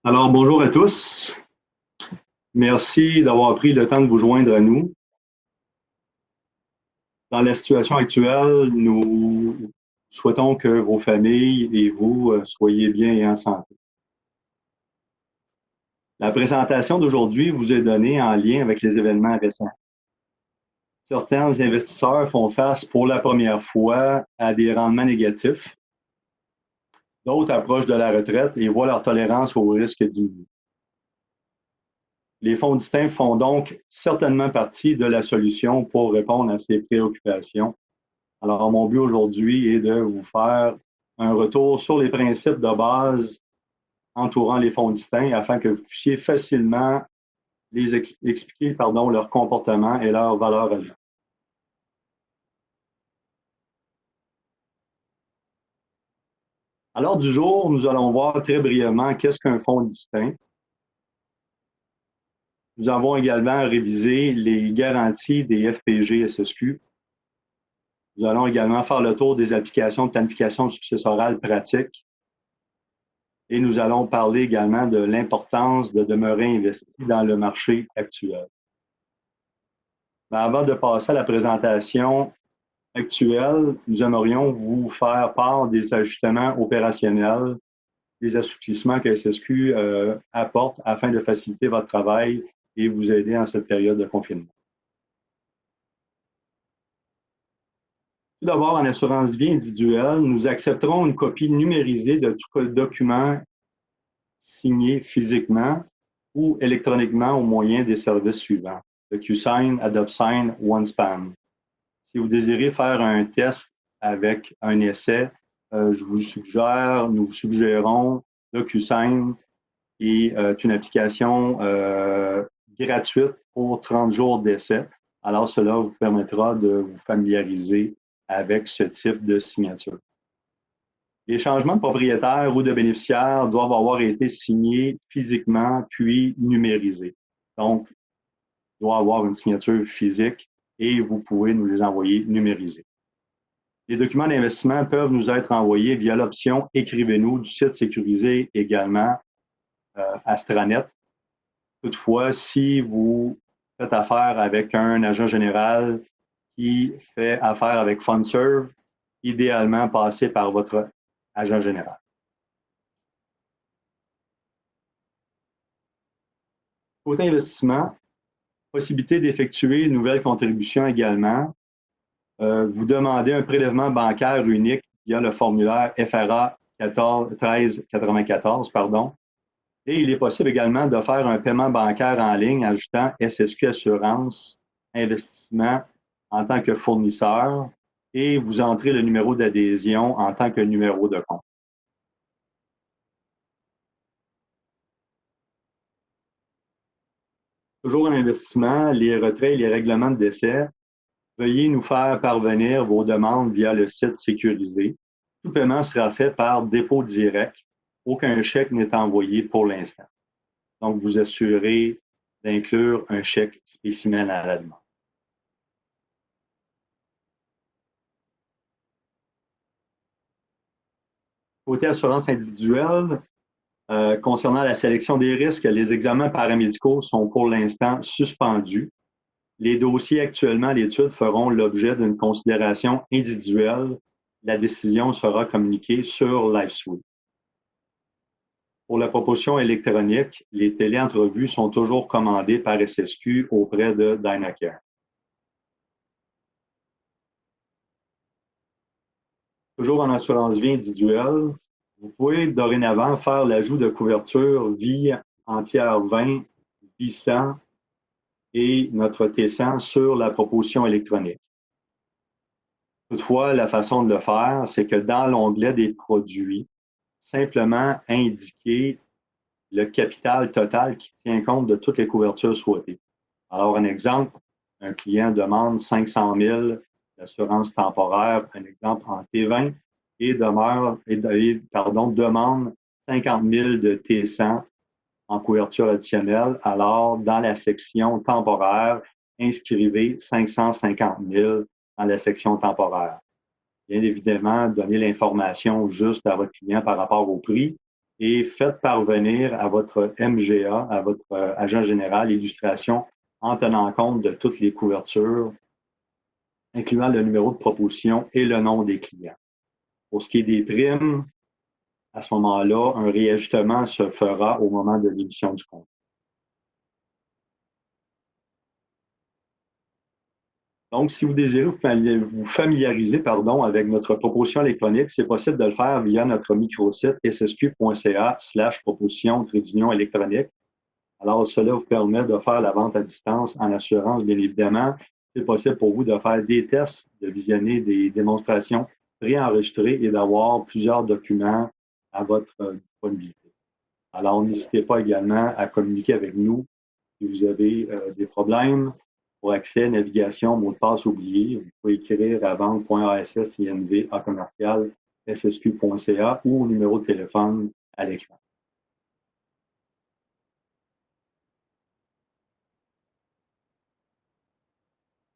Alors, bonjour à tous. Merci d'avoir pris le temps de vous joindre à nous. Dans la situation actuelle, nous souhaitons que vos familles et vous soyez bien et en santé. La présentation d'aujourd'hui vous est donnée en lien avec les événements récents. Certains investisseurs font face pour la première fois à des rendements négatifs. D'autres approchent de la retraite et voient leur tolérance au risque diminuer. Les fonds distincts font donc certainement partie de la solution pour répondre à ces préoccupations. Alors, mon but aujourd'hui est de vous faire un retour sur les principes de base entourant les fonds distincts afin que vous puissiez facilement les expliquer leur comportement et leur valeur ajoutée. À l'ordre du jour, nous allons voir très brièvement qu'est-ce qu'un fonds distinct. Nous avons également révisé les garanties des FPG SSQ. Nous allons également faire le tour des applications de planification successorale pratique. Et nous allons parler également de l'importance de demeurer investi dans le marché actuel. Mais avant de passer à la présentation actuelle, nous aimerions vous faire part des ajustements opérationnels, des assouplissements que SSQ apporte afin de faciliter votre travail et vous aider en cette période de confinement. Tout d'abord, en assurance vie individuelle, nous accepterons une copie numérisée de tout document signé physiquement ou électroniquement au moyen des services suivants: DocuSign, AdopSign, OneSpan. Si vous désirez faire un test avec un essai, nous vous suggérons DocuSign, qui est une application gratuite pour 30 jours d'essai. Alors, cela vous permettra de vous familiariser avec ce type de signature. Les changements de propriétaire ou de bénéficiaire doivent avoir été signés physiquement puis numérisés. Donc, il doit avoir une signature physique et vous pouvez nous les envoyer numérisés. Les documents d'investissement peuvent nous être envoyés via l'option Écrivez-nous du site sécurisé également Astranet. Toutefois, si vous faites affaire avec un agent général qui fait affaire avec FundServe, idéalement passez par votre agent général. Côté investissement, possibilité d'effectuer une nouvelle contribution également. Vous demandez un prélèvement bancaire unique via le formulaire FRA 1394, et il est possible également de faire un paiement bancaire en ligne ajoutant SSQ Assurance Investissement en tant que fournisseur et vous entrez le numéro d'adhésion en tant que numéro de compte. Toujours en investissement, les retraits et les règlements de décès. Veuillez nous faire parvenir vos demandes via le site sécurisé. Tout paiement sera fait par dépôt direct. Aucun chèque n'est envoyé pour l'instant. Donc, vous assurez d'inclure un chèque spécimen à la demande. Côté assurance individuelle, concernant la sélection des risques, les examens paramédicaux sont pour l'instant suspendus. Les dossiers actuellement à l'étude feront l'objet d'une considération individuelle. La décision sera communiquée sur LifeSuite. Pour la proposition électronique, les téléentrevues sont toujours commandées par SSQ auprès de Dynacare. Toujours en assurance vie individuelle, vous pouvez dorénavant faire l'ajout de couverture vie entière 20, vie 100 et notre T100 sur la proposition électronique. Toutefois, la façon de le faire, c'est que dans l'onglet des produits, simplement indiquer le capital total qui tient compte de toutes les couvertures souhaitées. Alors, un exemple, un client demande 500 000 d'assurance temporaire, un exemple en T20, et demande 50 000 de T100 en couverture additionnelle. Alors, dans la section temporaire, inscrivez 550 000 dans la section temporaire. Bien évidemment, donnez l'information juste à votre client par rapport au prix et faites parvenir à votre MGA, à votre agent général, l'illustration en tenant compte de toutes les couvertures, incluant le numéro de proposition et le nom des clients. Pour ce qui est des primes, à ce moment-là, un réajustement se fera au moment de l'émission du compte. Donc, si vous désirez vous familiariser avec notre proposition électronique, c'est possible de le faire via notre microsite ssq.ca/proposition électronique. Alors, cela vous permet de faire la vente à distance en assurance, bien évidemment. C'est possible pour vous de faire des tests, de visionner des démonstrations préenregistrées et d'avoir plusieurs documents à votre disponibilité. Alors, n'hésitez pas également à communiquer avec nous si vous avez des problèmes pour accès, navigation, mot de passe oublié. Vous pouvez écrire à vente.assinv@ssq.ca ou au numéro de téléphone à l'écran.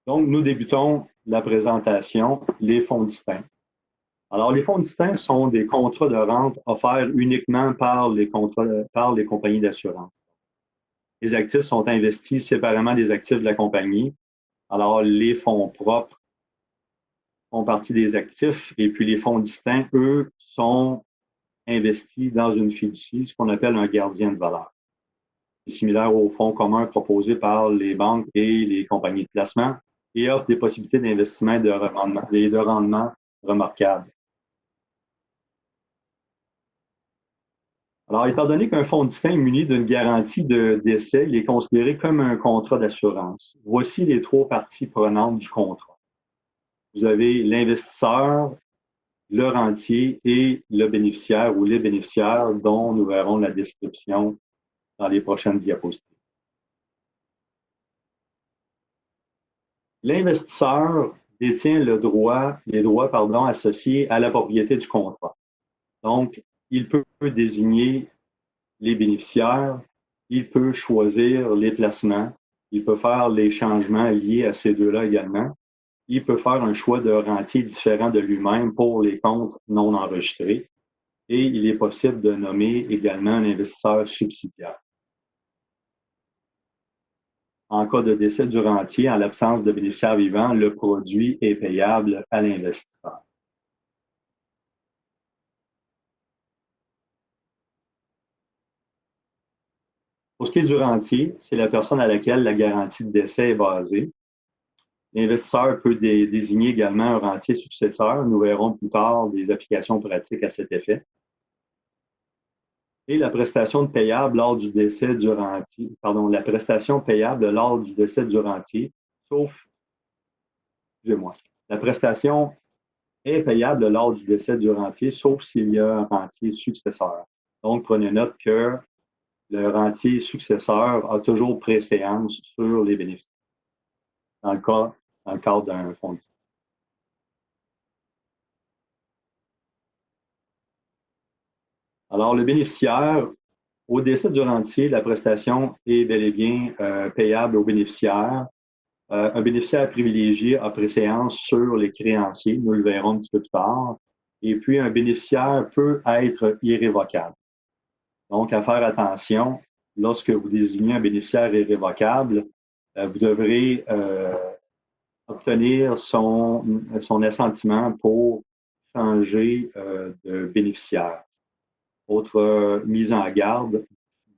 Donc, nous débutons la présentation, les fonds distincts. Alors, les fonds distincts sont des contrats de rente offerts uniquement par les compagnies d'assurance. Les actifs sont investis séparément des actifs de la compagnie. Alors, les fonds propres font partie des actifs et puis les fonds distincts, eux, sont investis dans une fiducie, ce qu'on appelle un gardien de valeur. C'est similaire aux fonds communs proposés par les banques et les compagnies de placement et offre des possibilités d'investissement et de rendement remarquables. Alors, étant donné qu'un fonds distinct est muni d'une garantie de décès, il est considéré comme un contrat d'assurance. Voici les trois parties prenantes du contrat. Vous avez l'investisseur, le rentier et le bénéficiaire ou les bénéficiaires dont nous verrons la description dans les prochaines diapositives. L'investisseur détient les droits associés à la propriété du contrat. Donc, il peut désigner les bénéficiaires, il peut choisir les placements, il peut faire les changements liés à ces deux-là également. Il peut faire un choix de rentier différent de lui-même pour les comptes non enregistrés. Et il est possible de nommer également un investisseur subsidiaire. En cas de décès du rentier, en l'absence de bénéficiaire vivant, le produit est payable à l'investisseur. Pour ce qui est du rentier, c'est la personne à laquelle la garantie de décès est basée. L'investisseur peut désigner également un rentier successeur. Nous verrons plus tard des applications pratiques à cet effet. Et la prestation payable lors du décès du rentier, la prestation payable lors du décès du rentier, excusez-moi, la prestation est payable lors du décès du rentier, sauf s'il y a un rentier successeur. Donc, prenez note que le rentier successeur a toujours préséance sur les bénéfices, dans le cadre d'un fonds distinct. Alors, le bénéficiaire, au décès du rentier, la prestation est bel et bien payable au bénéficiaire. Un bénéficiaire privilégié a préséance sur les créanciers, nous le verrons un petit peu plus tard. Et puis, un bénéficiaire peut être irrévocable. Donc, à faire attention, lorsque vous désignez un bénéficiaire irrévocable, vous devrez obtenir son assentiment pour changer de bénéficiaire. Autre mise en garde,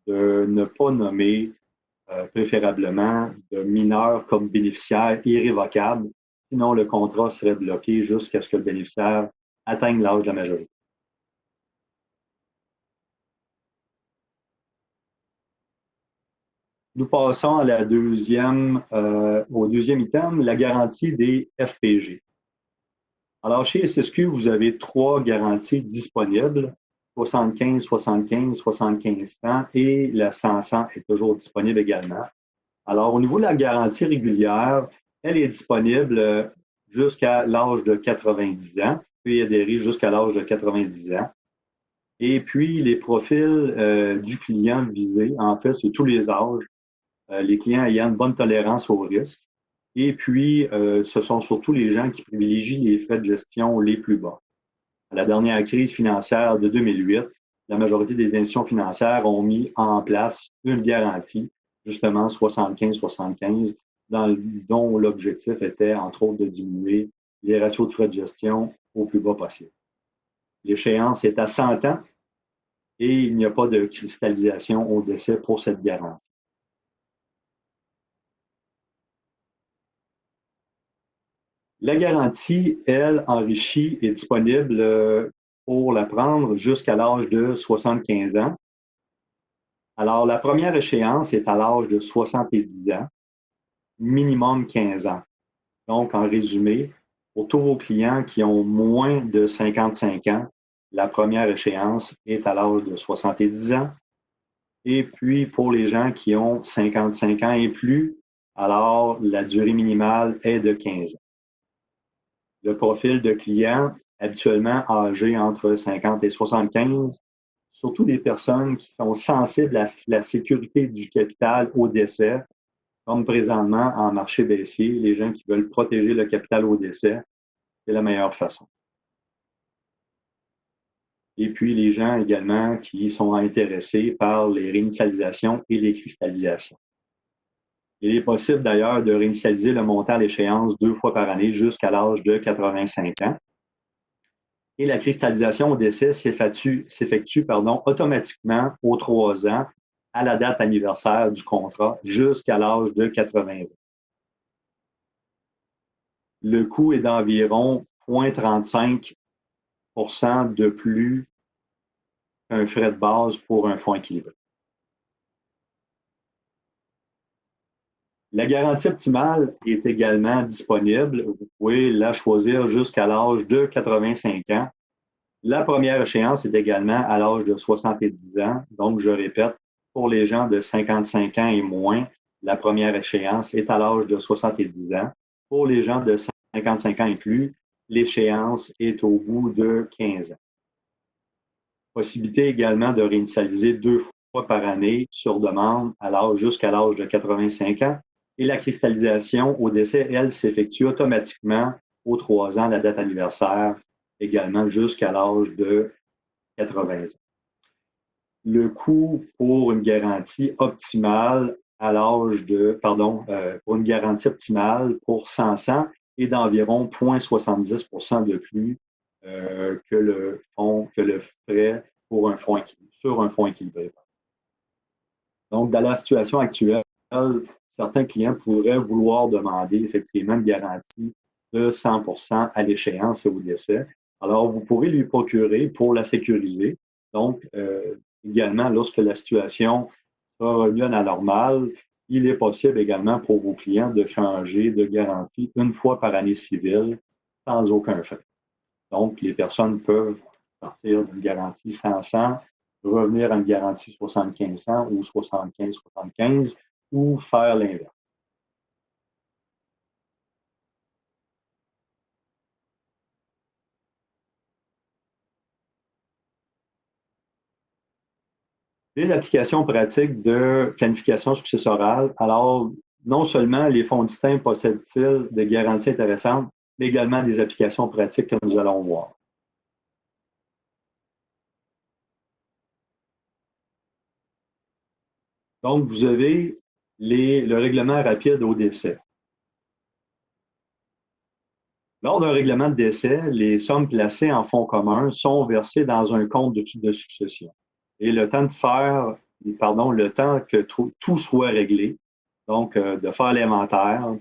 de ne pas nommer préférablement de mineurs comme bénéficiaires irrévocables, sinon le contrat serait bloqué jusqu'à ce que le bénéficiaire atteigne l'âge de la majorité. Nous passons à au deuxième item, la garantie des FPG. Alors, chez SSQ, vous avez trois garanties disponibles, 75, 75, 75 ans et la 100 est toujours disponible également. Alors, au niveau de la garantie régulière, elle est disponible jusqu'à l'âge de 90 ans, puis adhérer jusqu'à l'âge de 90 ans. Et puis, les profils du client visé, en fait, c'est tous les âges, les clients ayant une bonne tolérance au risque. Et puis, ce sont surtout les gens qui privilégient les frais de gestion les plus bas. À la dernière crise financière de 2008, la majorité des institutions financières ont mis en place une garantie, justement 75-75, dont l'objectif était, entre autres, de diminuer les ratios de frais de gestion au plus bas possible. L'échéance est à 100 ans et il n'y a pas de cristallisation au décès pour cette garantie. La garantie, elle, enrichie, est disponible pour la prendre jusqu'à l'âge de 75 ans. Alors, la première échéance est à l'âge de 70 ans, minimum 15 ans. Donc, en résumé, pour tous vos clients qui ont moins de 55 ans, la première échéance est à l'âge de 70 ans. Et puis, pour les gens qui ont 55 ans et plus, alors la durée minimale est de 15 ans. Le profil de client, habituellement âgé entre 50 et 75, surtout des personnes qui sont sensibles à la sécurité du capital au décès, comme présentement en marché baissier, les gens qui veulent protéger le capital au décès, c'est la meilleure façon. Et puis les gens également qui sont intéressés par les réinitialisations et les cristallisations. Il est possible d'ailleurs de réinitialiser le montant à l'échéance 2 fois par année jusqu'à l'âge de 85 ans. Et la cristallisation au décès s'effectue automatiquement aux 3 ans à la date anniversaire du contrat jusqu'à l'âge de 80 ans. Le coût est d'environ 0,35 de plus qu'un frais de base pour un fonds équilibré. La garantie optimale est également disponible. Vous pouvez la choisir jusqu'à l'âge de 85 ans. La première échéance est également à l'âge de 70 ans. Donc, je répète, pour les gens de 55 ans et moins, la première échéance est à l'âge de 70 ans. Pour les gens de 55 ans et plus, l'échéance est au bout de 15 ans. Possibilité également de réinitialiser 2 fois par année sur demande jusqu'à l'âge de 85 ans. Et la cristallisation au décès, elle, s'effectue automatiquement aux 3 ans, la date anniversaire, également jusqu'à l'âge de 80 ans. Le coût pour une garantie optimale pour une garantie optimale pour 100 ans est d'environ 0,70 de plus que le frais pour sur un fonds équilibré. Donc, dans la situation actuelle, certains clients pourraient vouloir demander effectivement une garantie de 100 à l'échéance et au décès. Alors, vous pourrez lui procurer pour la sécuriser. Donc, également, lorsque la situation sera revenue à la normale, il est possible également pour vos clients de changer de garantie une fois par année civile sans aucun frais. Donc, les personnes peuvent partir d'une garantie 100-100, revenir à une garantie 75-100 ou 75-75 ou faire l'inverse. Des applications pratiques de planification successorale. Alors, non seulement les fonds distincts possèdent-ils des garanties intéressantes, mais également des applications pratiques que nous allons voir. Donc, vous avez le règlement rapide au décès. Lors d'un règlement de décès, les sommes placées en fonds communs sont versées dans un compte de succession. Et le temps que tout soit réglé, donc de faire l'inventaire,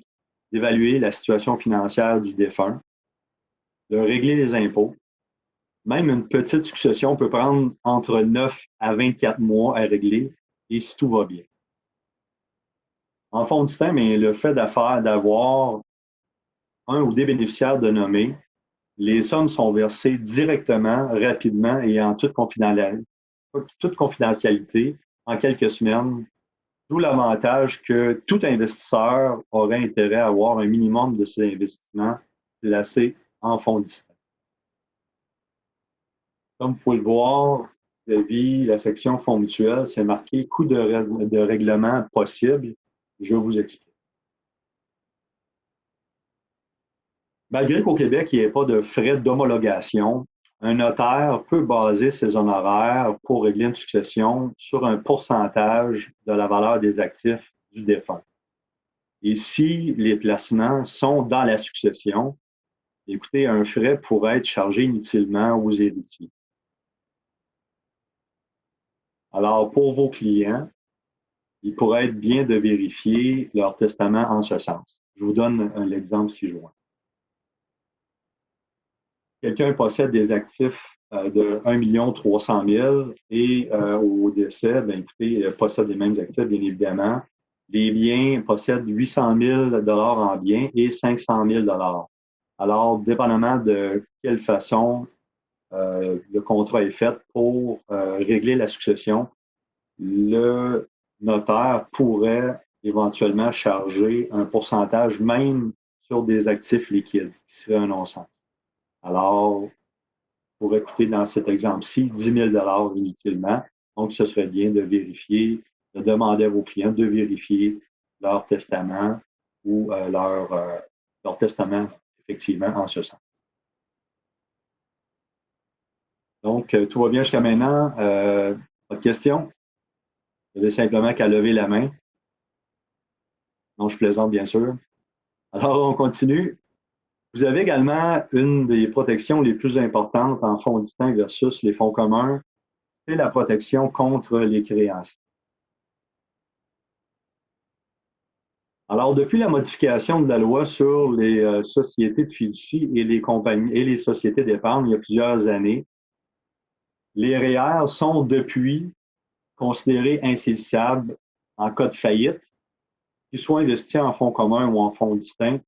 d'évaluer la situation financière du défunt, de régler les impôts. Même une petite succession peut prendre entre 9 à 24 mois à régler, et si tout va bien. En fonds distincts, mais le fait d'avoir un ou des bénéficiaires de nommer, les sommes sont versées directement, rapidement et en toute confidentialité en quelques semaines, d'où l'avantage que tout investisseur aurait intérêt à avoir un minimum de ses investissements placés en fonds distincts. Comme vous pouvez le voir, vis la section fonds mutuels, c'est marqué coût de règlement possible. Je vous explique. Malgré qu'au Québec, il n'y ait pas de frais d'homologation, un notaire peut baser ses honoraires pour régler une succession sur un pourcentage de la valeur des actifs du défunt. Et si les placements sont dans la succession, écoutez, un frais pourrait être chargé inutilement aux héritiers. Alors, pour vos clients, il pourrait être bien de vérifier leur testament en ce sens. Je vous donne l'exemple ci-joint. Quelqu'un possède des actifs de 1 300 000 et au décès, bien, écoutez, il possède les mêmes actifs, bien évidemment. Les biens possèdent 800 000 en biens et 500 000 Alors, dépendamment de quelle façon le contrat est fait pour régler la succession, le notaire pourrait éventuellement charger un pourcentage même sur des actifs liquides, ce qui serait un non-sens. Alors, pour écouter dans cet exemple-ci, 10 000 inutilement. Donc, ce serait bien de vérifier, de demander à vos clients de vérifier leur testament ou leur testament, effectivement, en ce sens. Donc, tout va bien jusqu'à maintenant. Pas de questions? Vous avez simplement qu'à lever la main. Non, je plaisante, bien sûr. Alors, on continue. Vous avez également une des protections les plus importantes en fonds distincts versus les fonds communs, c'est la protection contre les créanciers. Alors, depuis la modification de la loi sur les sociétés de fiducie et les compagnies et les sociétés d'épargne il y a plusieurs années, les REER sont depuis considérés insaisissables en cas de faillite, qu'ils soient investis en fonds communs ou en fonds distincts,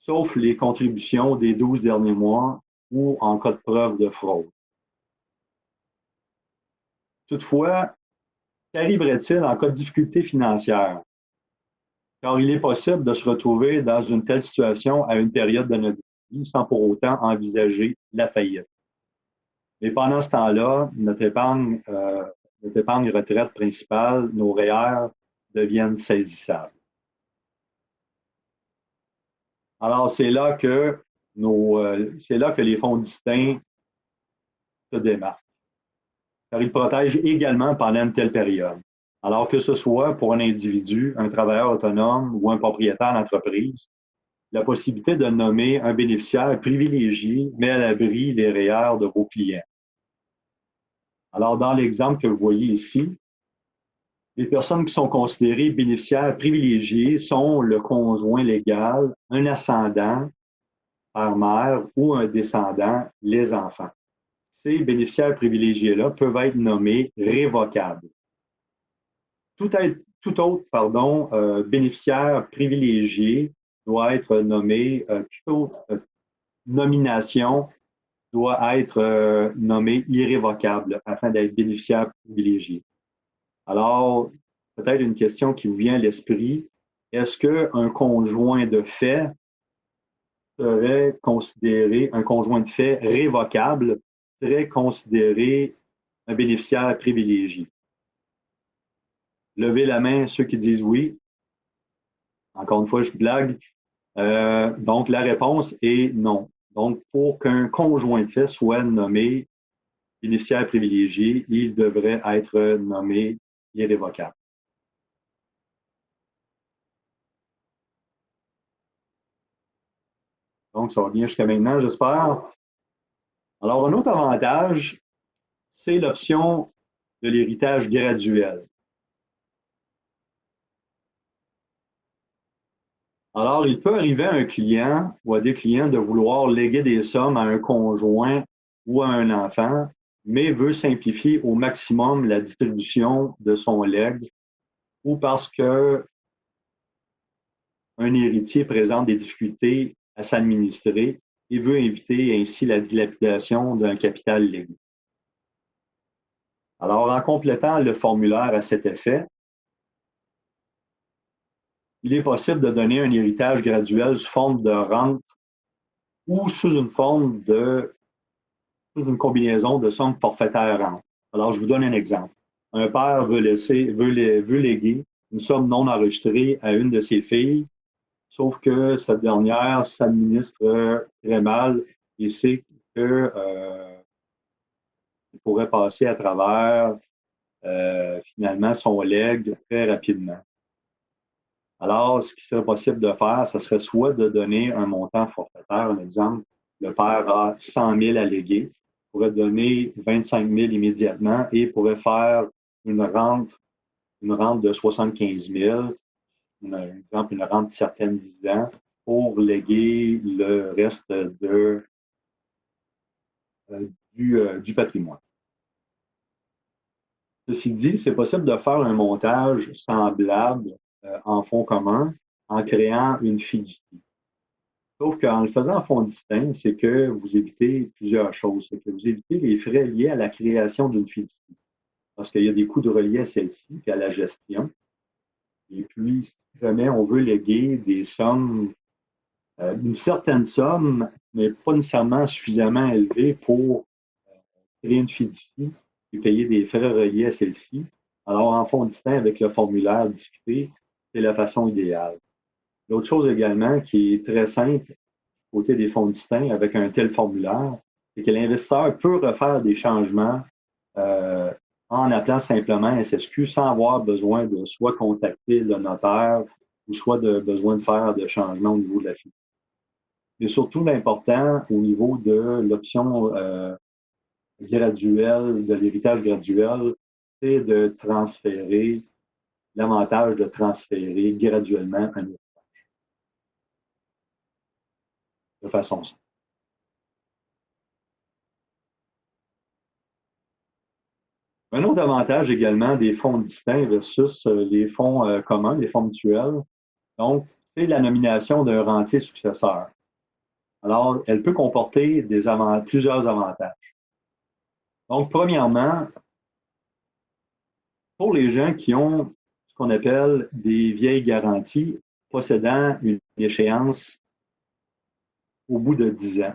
sauf les contributions des 12 derniers mois ou en cas de preuve de fraude. Toutefois, qu'arriverait-il en cas de difficulté financière? Car il est possible de se retrouver dans une telle situation à une période de notre vie sans pour autant envisager la faillite. Mais pendant ce temps-là, notre épargne retraite principale, nos REER, deviennent saisissables. Alors, c'est là que les fonds distincts se démarquent, car ils protègent également pendant une telle période. Alors que ce soit pour un individu, un travailleur autonome ou un propriétaire d'entreprise, la possibilité de nommer un bénéficiaire privilégié met à l'abri les REER de vos clients. Alors, dans l'exemple que vous voyez ici, les personnes qui sont considérées bénéficiaires privilégiés sont le conjoint légal, un ascendant, père-mère ou un descendant, les enfants. Ces bénéficiaires privilégiés-là peuvent être nommés révocables. Tout autre bénéficiaire privilégié doit être nommé, toute autre nomination doit être nommée irrévocable afin d'être bénéficiaire privilégié. Alors, peut-être une question qui vous vient à l'esprit, est-ce qu'un conjoint de fait serait considéré, un conjoint de fait révocable serait considéré un bénéficiaire privilégié? Levez la main ceux qui disent oui. Encore une fois, je blague. Donc, la réponse est non. Donc, pour qu'un conjoint de fait soit nommé bénéficiaire privilégié, il devrait être nommé irrévocable. Donc, ça va bien jusqu'à maintenant, j'espère. Alors, un autre avantage, c'est l'option de l'héritage graduel. Alors, il peut arriver à un client ou à des clients de vouloir léguer des sommes à un conjoint ou à un enfant, mais veut simplifier au maximum la distribution de son legs ou parce qu'un héritier présente des difficultés à s'administrer et veut éviter ainsi la dilapidation d'un capital légué. Alors, en complétant le formulaire à cet effet, il est possible de donner un héritage graduel sous forme de rente ou sous une combinaison de sommes forfaitaires rente. Alors, je vous donne un exemple. Un père veut léguer une somme non enregistrée à une de ses filles, sauf que cette dernière s'administre très mal et sait que il pourrait passer à travers finalement son legs très rapidement. Alors, ce qui serait possible de faire, ce serait soit de donner un montant forfaitaire, un exemple, le père a 100 000 à léguer, pourrait donner 25 000 immédiatement et pourrait faire une rente de 75 000, par exemple une rente certaine 10 ans, pour léguer le reste du patrimoine. Ceci dit, c'est possible de faire un montage semblable en fonds commun en créant une fiducie. Sauf qu'en le faisant en fonds distinct, c'est que vous évitez plusieurs choses. C'est que vous évitez les frais liés à la création d'une fiducie. Parce qu'il y a des coûts de reliés à celle-ci et à la gestion. Et puis, si jamais on veut léguer des sommes, une certaine somme, mais pas nécessairement suffisamment élevée pour créer une fiducie et payer des frais reliés à celle-ci. Alors, en fonds distinct, avec le formulaire discuté, c'est la façon idéale. L'autre chose également qui est très simple côté des fonds distincts avec un tel formulaire, c'est que l'investisseur peut refaire des changements euh, en appelant simplement SSQ sans avoir besoin de soit contacter le notaire ou soit de besoin de faire des changements au niveau de la fiducie. Mais surtout, l'important au niveau de l'option graduelle, de l'héritage graduel, c'est de transférer, l'avantage de transférer graduellement un héritage de façon simple. Un autre avantage également des fonds distincts versus les fonds communs, les fonds mutuels, donc, c'est la nomination d'un rentier successeur. Alors, elle peut comporter plusieurs avantages. Donc, premièrement, pour les gens qui ont ce qu'on appelle des vieilles garanties possédant une échéance au bout de 10 ans.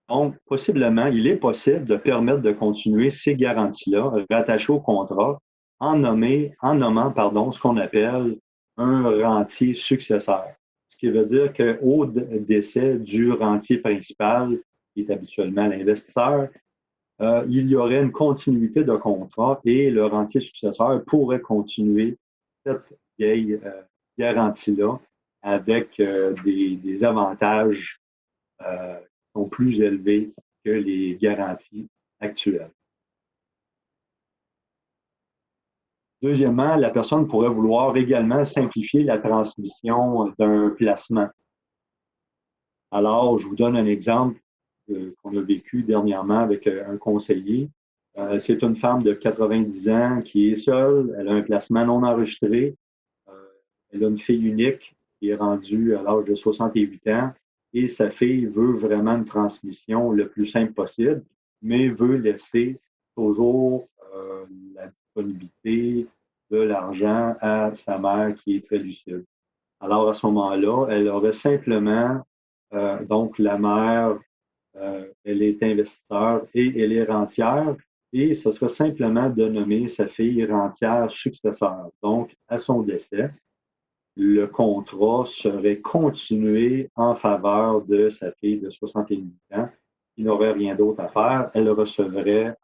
Donc, possiblement, il est possible de permettre de continuer ces garanties-là rattachées au contrat en nommant ce qu'on appelle un rentier successeur. Ce qui veut dire qu'au décès du rentier principal, qui est habituellement l'investisseur, il y aurait une continuité de contrat et le rentier successeur pourrait continuer cette vieille garantie-là avec des avantages sont plus élevés que les garanties actuelles. Deuxièmement, la personne pourrait vouloir également simplifier la transmission d'un placement. Alors, je vous donne un exemple qu'on a vécu dernièrement avec un conseiller. C'est une femme de 90 ans qui est seule, elle a un placement non enregistré, euh, elle a une fille unique qui est rendue à l'âge de 68 ans et sa fille veut vraiment une transmission le plus simple possible, mais veut laisser toujours la disponibilité de l'argent à sa mère qui est très lucide. Alors à ce moment-là, elle aurait simplement, donc la mère, elle est investisseur et elle est rentière, et ce serait simplement de nommer sa fille rentière successeur. Donc, à son décès, le contrat serait continué en faveur de sa fille de 68 ans qui n'aurait rien d'autre à faire. Elle recevrait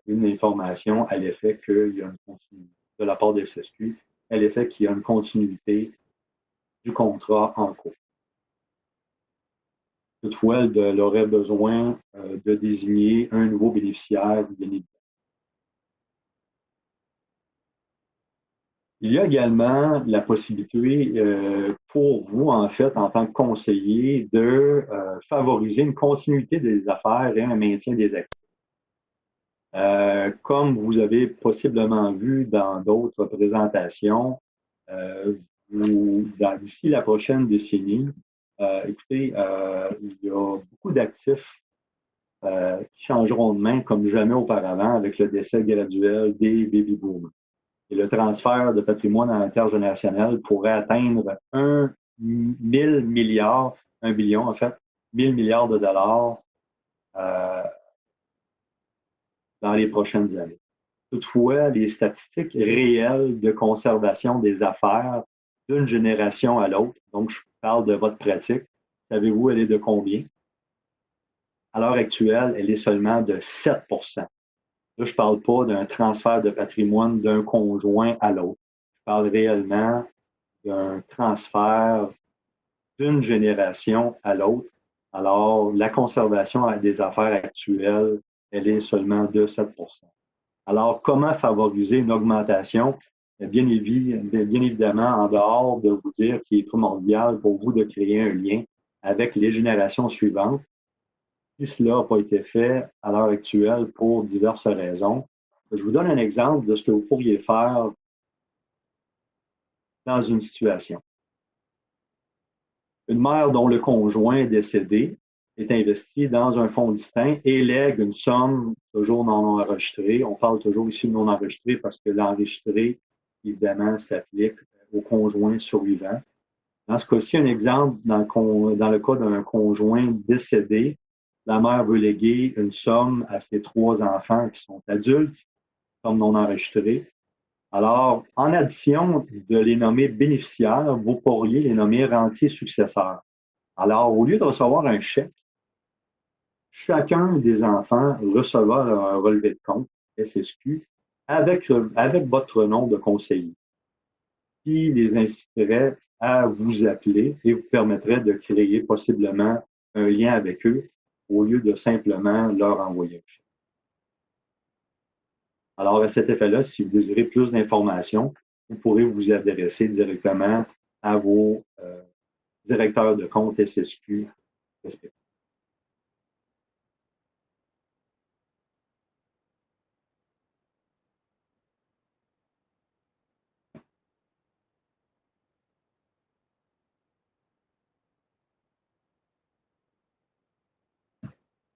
une information à l'effet qu'il y a une continuité de la part des SSQ, à l'effet qu'il y a une continuité du contrat en cours. Toutefois, elle aurait besoin de désigner un nouveau bénéficiaire, bien évidemment. Il y a également la possibilité pour vous, en fait, en tant que conseiller, de favoriser une continuité des affaires et un maintien des actifs. Comme vous avez possiblement vu dans d'autres présentations, d'ici la prochaine décennie, écoutez, il y a beaucoup d'actifs qui changeront de main comme jamais auparavant avec le décès graduel des baby boomers. Et le transfert de patrimoine intergénérationnel pourrait atteindre 1000 milliards, 1 billion en fait, 1000 milliards de dollars euh, dans les prochaines années. Toutefois, les statistiques réelles de conservation des affaires d'une génération à l'autre, donc je parle de votre pratique, savez-vous, elle est de combien? À l'heure actuelle, elle est seulement de 7 Là, je ne parle pas d'un transfert de patrimoine d'un conjoint à l'autre. Je parle réellement d'un transfert d'une génération à l'autre. Alors, la conservation des affaires actuelles, elle est seulement de 7 Alors, comment favoriser une augmentation? Bien évidemment, en dehors de vous dire qu'il est primordial pour vous de créer un lien avec les générations suivantes, si cela n'a pas été fait à l'heure actuelle pour diverses raisons. Je vous donne un exemple de ce que vous pourriez faire dans une situation. Une mère dont le conjoint est décédé est investie dans un fonds distinct et lègue une somme toujours non enregistrée. On parle toujours ici de non enregistré parce que l'enregistré, évidemment, s'applique au conjoint survivant. Dans ce cas-ci, un exemple, dans le cas d'un conjoint décédé, la mère veut léguer une somme à ses 3 enfants qui sont adultes, comme non enregistrés. Alors, en addition de les nommer bénéficiaires, vous pourriez les nommer rentiers successeurs. Alors, au lieu de recevoir un chèque, chacun des enfants recevra un relevé de compte, SSQ, avec votre nom de conseiller, qui les inciterait à vous appeler et vous permettrait de créer possiblement un lien avec eux au lieu de simplement leur envoyer un chèque. Alors, à cet effet-là, si vous désirez plus d'informations, vous pourrez vous adresser directement à vos directeurs de compte SSQ respectifs.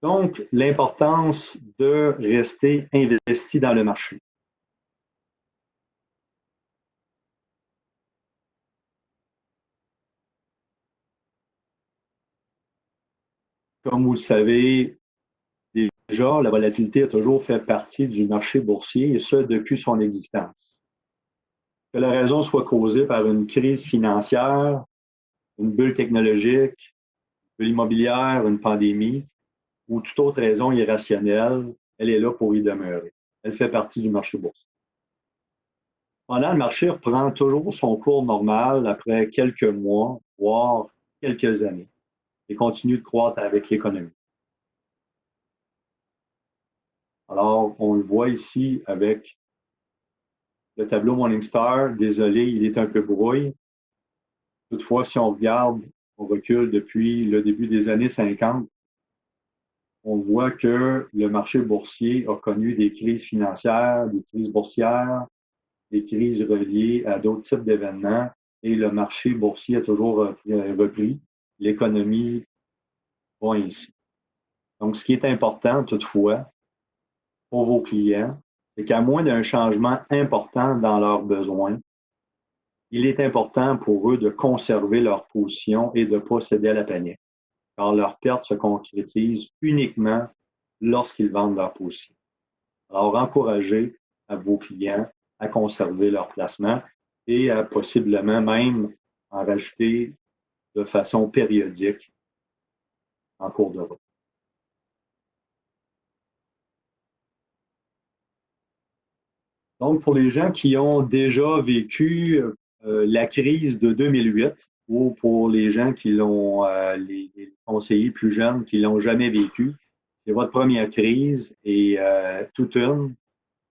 Donc, l'importance de rester investi dans le marché. Comme vous le savez, déjà, la volatilité a toujours fait partie du marché boursier et ce, depuis son existence. Que la raison soit causée par une crise financière, une bulle technologique, une bulle immobilière, une pandémie ou toute autre raison irrationnelle, elle est là pour y demeurer. Elle fait partie du marché boursier. Pendant le marché reprend toujours son cours normal après quelques mois, voire quelques années, et continue de croître avec l'économie. Alors, on le voit ici avec le tableau Morningstar. Désolé, il est un peu brouillé. Toutefois, si on regarde, on recule depuis le début des années 50, on voit que le marché boursier a connu des crises financières, des crises boursières, des crises reliées à d'autres types d'événements et le marché boursier a toujours repris. L'économie va ainsi. Donc, ce qui est important toutefois pour vos clients, c'est qu'à moins d'un changement important dans leurs besoins, il est important pour eux de conserver leur position et de ne pas céder à la panique, car leur perte se concrétise uniquement lorsqu'ils vendent leur position. Alors, encouragez à vos clients à conserver leur placement et à possiblement même en rajouter de façon périodique en cours de route. Donc, pour les gens qui ont déjà vécu la crise de 2008 ou pour les gens qui l'ont, les conseillers plus jeunes qui ne l'ont jamais vécu, c'est votre première crise et toute une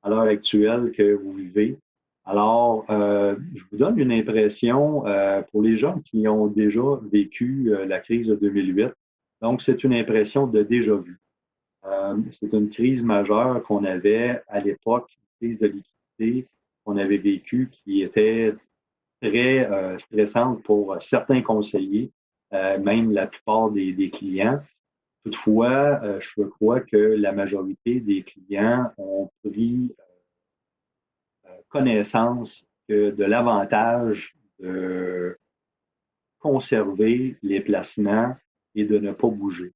à l'heure actuelle que vous vivez. Alors, je vous donne une impression pour les gens qui ont déjà vécu la crise de 2008. Donc, c'est une impression de déjà vu. C'est une crise majeure qu'on avait à l'époque, une crise de liquidité qu'on avait vécue qui était très stressante pour certains conseillers, même la plupart des clients. Toutefois, je crois que la majorité des clients ont pris connaissance de l'avantage de conserver les placements et de ne pas bouger.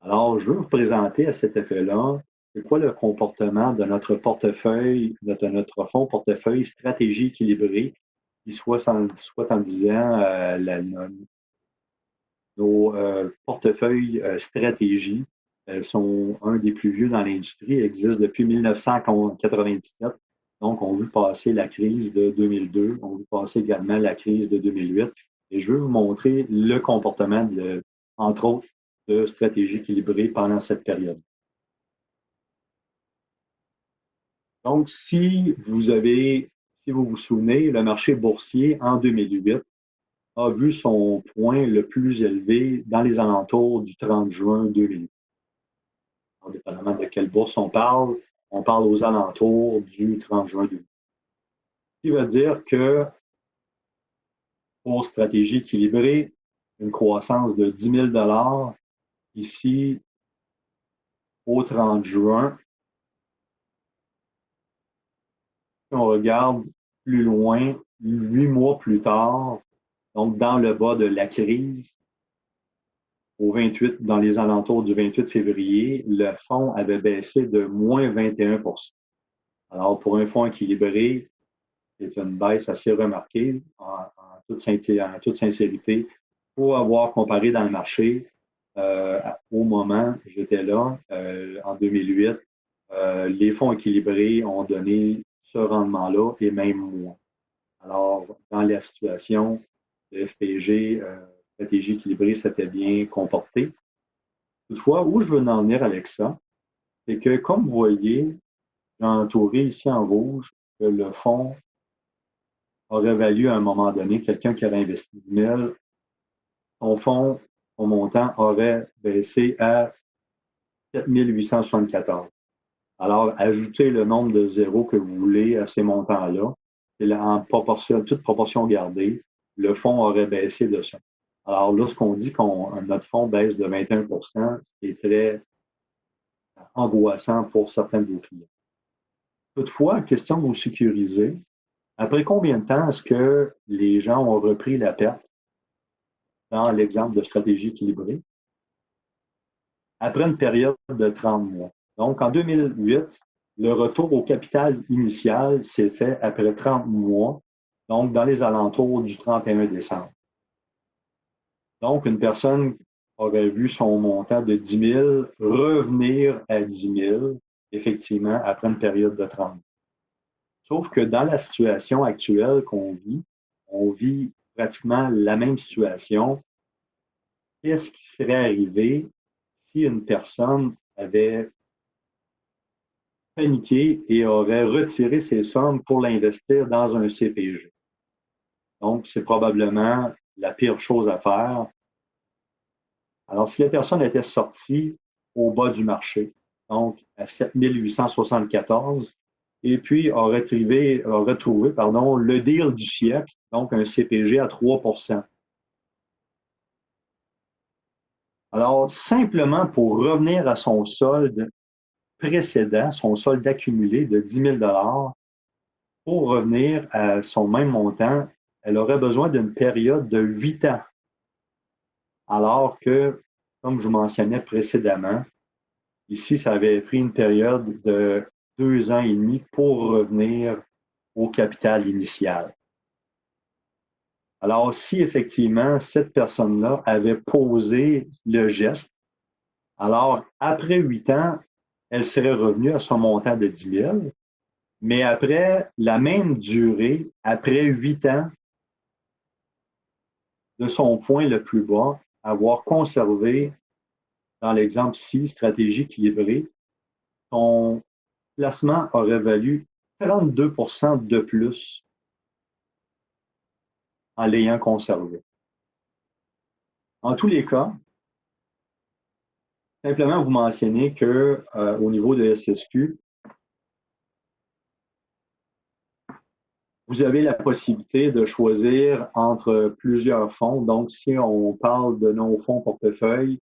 Alors, je veux vous présenter à cet effet-là, c'est quoi le comportement de notre portefeuille, de notre fonds portefeuille stratégie équilibrée, qui soit en disant nos portefeuilles stratégie. Elles sont un des plus vieux dans l'industrie, existent depuis 1997. Donc, on a vu passer la crise de 2002, on a vu passer également la crise de 2008. Et je veux vous montrer le comportement, entre autres, de stratégie équilibrée pendant cette période. Donc, si vous vous souvenez, le marché boursier en 2008 a vu son point le plus élevé dans les alentours du 30 juin 2008. Dépendamment de quelle bourse on parle aux alentours du 30 juin 2008. Ce qui veut dire que pour stratégie équilibrée, une croissance de 10 000 ici au 30 juin. Si on regarde plus loin, 8 mois plus tard, donc dans le bas de la crise, dans les alentours du 28 février, le fonds avait baissé de moins 21%. Alors, pour un fonds équilibré, c'est une baisse assez remarquée en toute sincérité. Pour avoir comparé dans le marché, au moment, j'étais là, en 2008, les fonds équilibrés ont donné ce rendement-là et même moins. Alors, dans la situation de FPG, stratégie équilibrée s'était bien comportée. Toutefois, où je veux en venir avec ça, c'est que, comme vous voyez, j'ai entouré ici en rouge que le fonds aurait valu à un moment donné, quelqu'un qui avait investi 10 000, son fonds, son montant aurait baissé à 7 874. Alors, ajoutez le nombre de zéros que vous voulez à ces montants-là, et en proportion, toute proportion gardée, le fonds aurait baissé de ça. Alors, lorsqu'on dit que notre fonds baisse de 21%, c'est très angoissant pour certains de vos clients. Toutefois, question de vous sécuriser, après combien de temps est-ce que les gens ont repris la perte dans l'exemple de stratégie équilibrée? Après une période de 30 mois. Donc, en 2008, le retour au capital initial s'est fait après 30 mois, donc dans les alentours du 31 décembre. Donc, une personne aurait vu son montant de 10 000 revenir à 10 000, effectivement, après une période de 30 mois. Sauf que dans la situation actuelle qu'on vit, on vit pratiquement la même situation. Qu'est-ce qui serait arrivé si une personne avait paniqué et aurait retiré ses sommes pour l'investir dans un CPG? Donc, c'est probablement la pire chose à faire. Alors, si la personne était sortie au bas du marché, donc à 7 874, et puis a retrouvé le deal du siècle, donc un CPG à 3 %. Alors, simplement pour revenir à son solde précédent, son solde accumulé de 10 000 pour revenir à son même montant, elle aurait besoin d'une période de 8 ans. Alors que, comme je vous mentionnais précédemment, ici, ça avait pris une période de 2 ans et demi pour revenir au capital initial. Alors, si effectivement cette personne-là avait posé le geste, alors après 8 ans, elle serait revenue à son montant de 10 000, mais après la même durée, après 8 ans de son point le plus bas, avoir conservé, dans l'exemple-ci, stratégie équilibrée, son placement aurait valu 32 % de plus en l'ayant conservé. En tous les cas, simplement vous mentionner que au niveau de SSQ, vous avez la possibilité de choisir entre plusieurs fonds. Donc, si on parle de nos fonds portefeuille,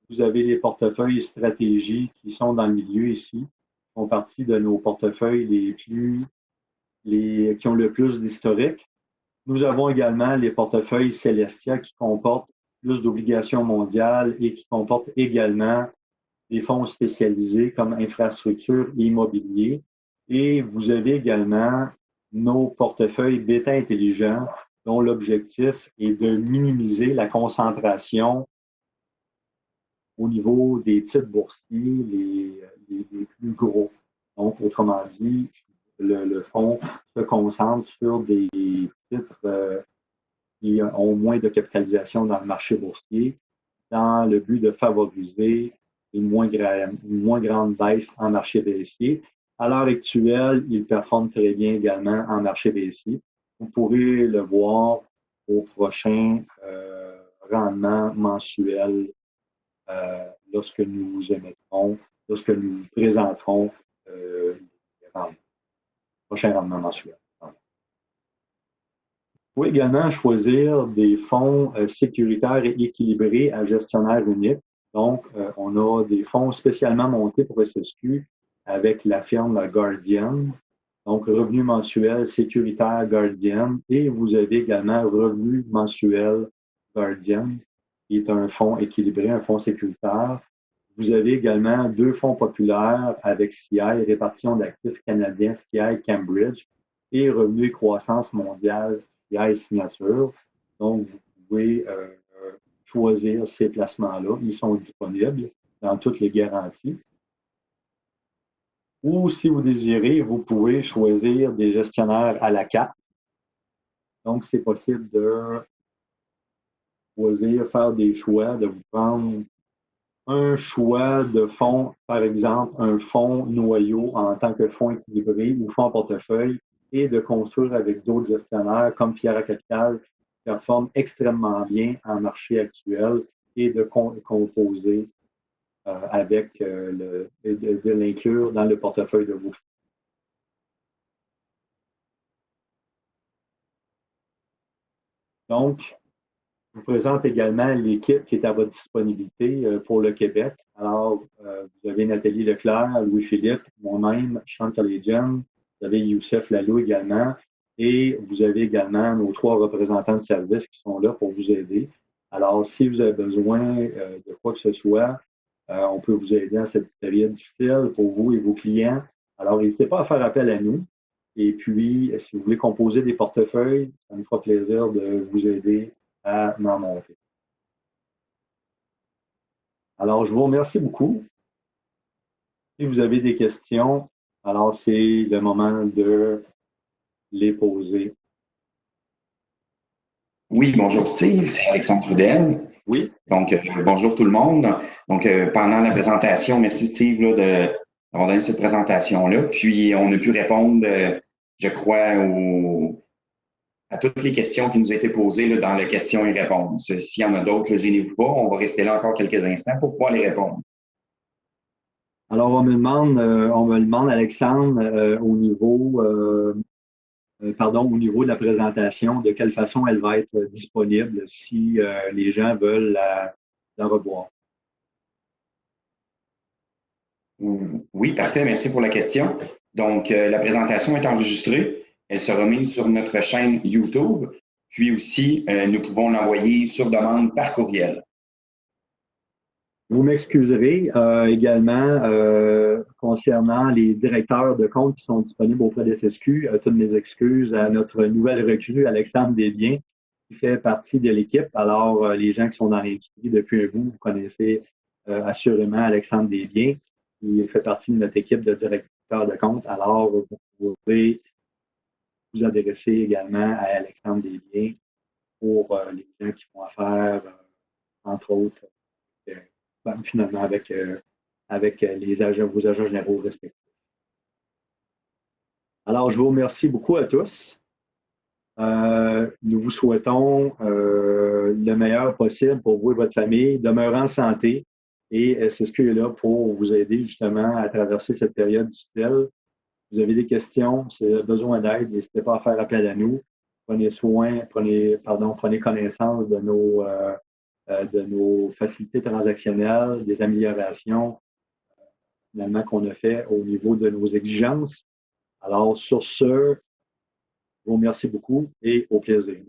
vous avez les portefeuilles stratégies qui sont dans le milieu ici, qui font partie de nos portefeuilles qui ont le plus d'historique. Nous avons également les portefeuilles Celestia qui comportent plus d'obligations mondiales et qui comportent également des fonds spécialisés comme infrastructure et immobilier. Et vous avez également nos portefeuilles bêta intelligents dont l'objectif est de minimiser la concentration au niveau des titres boursiers les plus gros. Donc, autrement dit, le fonds se concentre sur des titres qui ont moins de capitalisation dans le marché boursier dans le but de favoriser une moins grande baisse en marché baissier. À l'heure actuelle, il performe très bien également en marché baissier. Vous pourrez le voir au prochain rendement mensuel lorsque nous émettrons, lorsque nous présenterons les prochains rendements mensuels. Vous pouvez également choisir des fonds sécuritaires et équilibrés à gestionnaire unique. Donc, on a des fonds spécialement montés pour SSQ avec la firme Guardian. Donc, revenu mensuel sécuritaire Guardian. Et vous avez également revenu mensuel Guardian, qui est un fonds équilibré, un fonds sécuritaire. Vous avez également deux fonds populaires avec CI, répartition d'actifs canadiens, CI Cambridge, et revenu et croissance mondiale, CI Signature. Donc, vous pouvez choisir ces placements-là. Ils sont disponibles dans toutes les garanties. Ou si vous désirez, vous pouvez choisir des gestionnaires à la carte. Donc, c'est possible de choisir, faire des choix, de vous prendre un choix de fonds, par exemple, un fonds noyau en tant que fonds équilibré ou fonds portefeuille, et de construire avec d'autres gestionnaires comme Fiera Capital, qui performent extrêmement bien en marché actuel, et de composer avec de l'inclure dans le portefeuille de vous. Donc, je vous présente également l'équipe qui est à votre disponibilité pour le Québec. Alors, vous avez Nathalie Leclerc, Louis-Philippe, moi-même, Chantal Jen, vous avez Youssef Lalou également, et vous avez également nos trois représentants de service qui sont là pour vous aider. Alors, si vous avez besoin de quoi que ce soit, on peut vous aider dans cette période difficile pour vous et vos clients. Alors, n'hésitez pas à faire appel à nous. Et puis, si vous voulez composer des portefeuilles, ça nous fera plaisir de vous aider à m'en monter. Alors, je vous remercie beaucoup. Si vous avez des questions, alors c'est le moment de les poser. Oui, bonjour Steve, c'est Alexandre Trudel. Oui. Donc, bonjour tout le monde. Donc, pendant la présentation, merci Steve d'avoir donné cette présentation-là. Puis, on a pu répondre, je crois, à toutes les questions qui nous ont été posées là, dans le questions et réponses. S'il y en a d'autres, gênez-vous pas, on va rester là encore quelques instants pour pouvoir les répondre. Alors, on me demande, Alexandre, au niveau de la présentation, de quelle façon elle va être disponible si les gens veulent la revoir. Oui, parfait. Merci pour la question. Donc, la présentation est enregistrée. Elle sera mise sur notre chaîne YouTube. Puis aussi, nous pouvons l'envoyer sur demande par courriel. Vous m'excuserez également concernant les directeurs de compte qui sont disponibles auprès des SSQ. Toutes mes excuses à notre nouvelle recrue, Alexandre Desbiens, qui fait partie de l'équipe. Alors, les gens qui sont dans l'industrie depuis un bout, vous connaissez assurément Alexandre Desbiens, qui fait partie de notre équipe de directeurs de compte. Alors, vous pouvez vous adresser également à Alexandre Desbiens pour les gens qui font affaire, entre autres, finalement avec vos agents généraux respectifs. Alors, je vous remercie beaucoup à tous. Nous vous souhaitons le meilleur possible pour vous et votre famille. Demeurez en santé et c'est ce qui est là pour vous aider justement à traverser cette période difficile. Vous avez des questions, si vous avez besoin d'aide, n'hésitez pas à faire appel à nous. Prenez connaissance de nos facilités transactionnelles, des améliorations finalement qu'on a fait au niveau de nos exigences. Alors, sur ce, je vous remercie beaucoup et au plaisir.